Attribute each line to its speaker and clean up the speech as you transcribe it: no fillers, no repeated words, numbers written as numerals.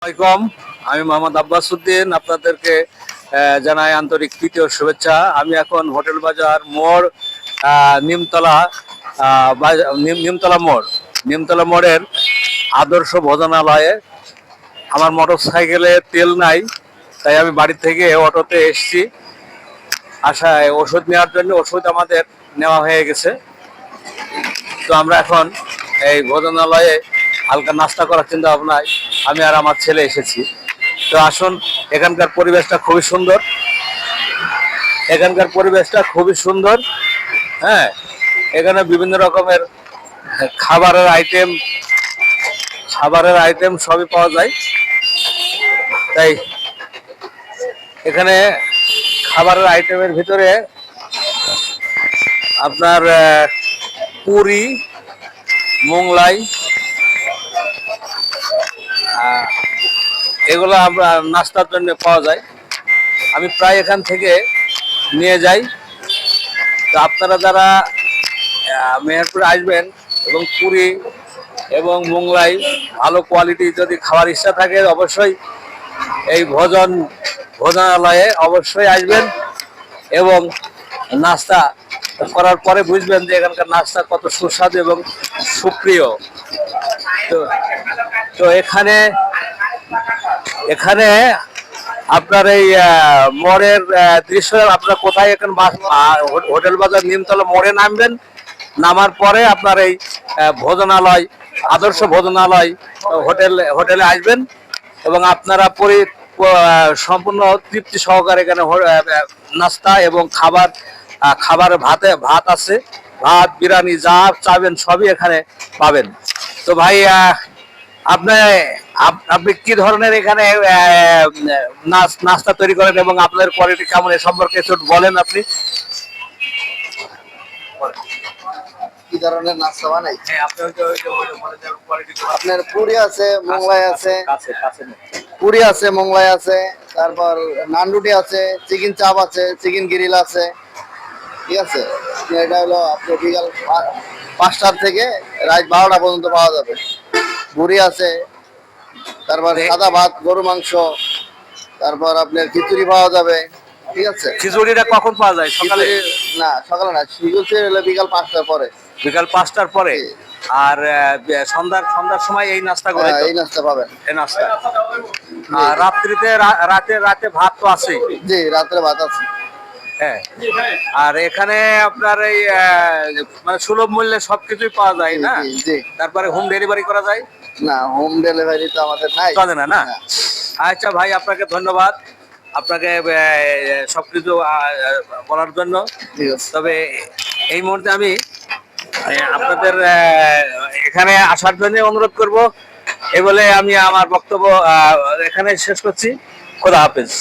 Speaker 1: আসসালামাইকুম। আমি মোহাম্মদ আব্বাস উদ্দিন, আপনাদেরকে জানাই আন্তরিক প্রীতি ও শুভেচ্ছা। আমি এখন হোটেল বাজার মোড়, নিমতলা, নিমতলা মোড়ের আদর্শ ভোজনালয়ে। আমার মোটর সাইকেলে তেল নাই, তাই আমি বাড়ি থেকে অটোতে এসেছি। আশায় ওষুধ নেওয়ার জন্য ওষুধ আমাদের নেওয়া হয়ে গেছে। তো আমরা এখন এই ভোজনালয়ে হালকা নাস্তা করার চিন্তা ভাবনায় আমি আর আমার ছেলে এসেছি। তো আসুন, এখানকার পরিবেশটা খুবই সুন্দর। হ্যাঁ, এখানে বিভিন্ন রকমের খাবারের আইটেম সবই পাওয়া যায়। তাই এখানে খাবারের আইটেমের ভিতরে আপনার পুরি, মোংলাই, এগুলো আমরা নাস্তার জন্য পাওয়া যায়। আমি প্রায় এখান থেকে নিয়ে যাই। তো আপনারা যারা মেহেরপুরে আসবেন এবং পুরি এবং মোংলাই ভালো কোয়ালিটি যদি খাওয়ার ইচ্ছা থাকে, অবশ্যই এই ভোজনালয়ে অবশ্যই আসবেন এবং নাস্তা করার পরে বুঝবেন যে এখানকার নাস্তা কত সুস্বাদু এবং সুপ্রিয়। তো তো এখানে এখানে আপনার এই মোড়ের দৃশ্য, আপনার কোথায় এখন হোটেল বাজার নিমতলা মোড়ে নামবেন। নামার পরে আপনার এই ভোজনালয়, আদর্শ ভোজনালয় হোটেলে আসবেন এবং আপনারা সম্পূর্ণ তৃপ্তি সহকারে এখানে নাস্তা এবং খাবার ভাত আছে, ভাত বিরিয়ানি যা চাবেন সবই এখানে পাবেন। তো ভাই, আপনি আপনি কি ধরনের এখানে নাস্তা তৈরি করেন এবং আপনাদের কোয়ালিটি কেমন, এ সম্পর্কে একটু বলেন আপনি।
Speaker 2: কি ধরনের নাস্তা বানাই?
Speaker 1: হ্যাঁ,
Speaker 2: আপনার পুরি আছে, মোংলাই আছে, মোংলাই আছে, তারপর নানরুটি আছে, চিকেন চাপ আছে, চিকেন গ্রিল আছে। ঠিক আছে, এটা হলো আপনার বিকাল 5টার থেকে রাত 12টা পর্যন্ত পাওয়া যাবে। পুরি আছে, তারপর সাদা ভাত, গরু মাংস, তারপর আপনার খিচুড়ি পাওয়া যাবে। ঠিক আছে,
Speaker 1: খিচুড়িটা কখন পাওয়া যায়? সকালে?
Speaker 2: না, সকালে না, খিচুড়ি হলো বিকাল 5টার পরে।
Speaker 1: বিকাল 5টার পরে। আর সন্ধ্যার সময় এই নাস্তা করে?
Speaker 2: এই নাস্তা পাবেন,
Speaker 1: এই নাস্তা। আর রাতে ভাত তো আছে?
Speaker 2: জি, রাত্রে ভাত আছে।
Speaker 1: হ্যাঁ, আর এখানে আপনার এই মানে সুলভ মূল্যে সবকিছুই পাওয়া যায় না?
Speaker 2: জি।
Speaker 1: তারপরে হোম ডেলিভারি করা যায়?
Speaker 2: না, হোম ডেলিভারি তো আমাদের নাই,
Speaker 1: চলে না। না, আচ্ছা ভাই, আপনাকে ধন্যবাদ, আপনাকে সবকিছু বলার জন্য। তবে এই মুহূর্তে আমি আপনাদের এখানে আসার জন্য অনুরোধ করব। এই বলে আমি আমার বক্তব্য এখানে শেষ করছি। খোদা হাফেজ।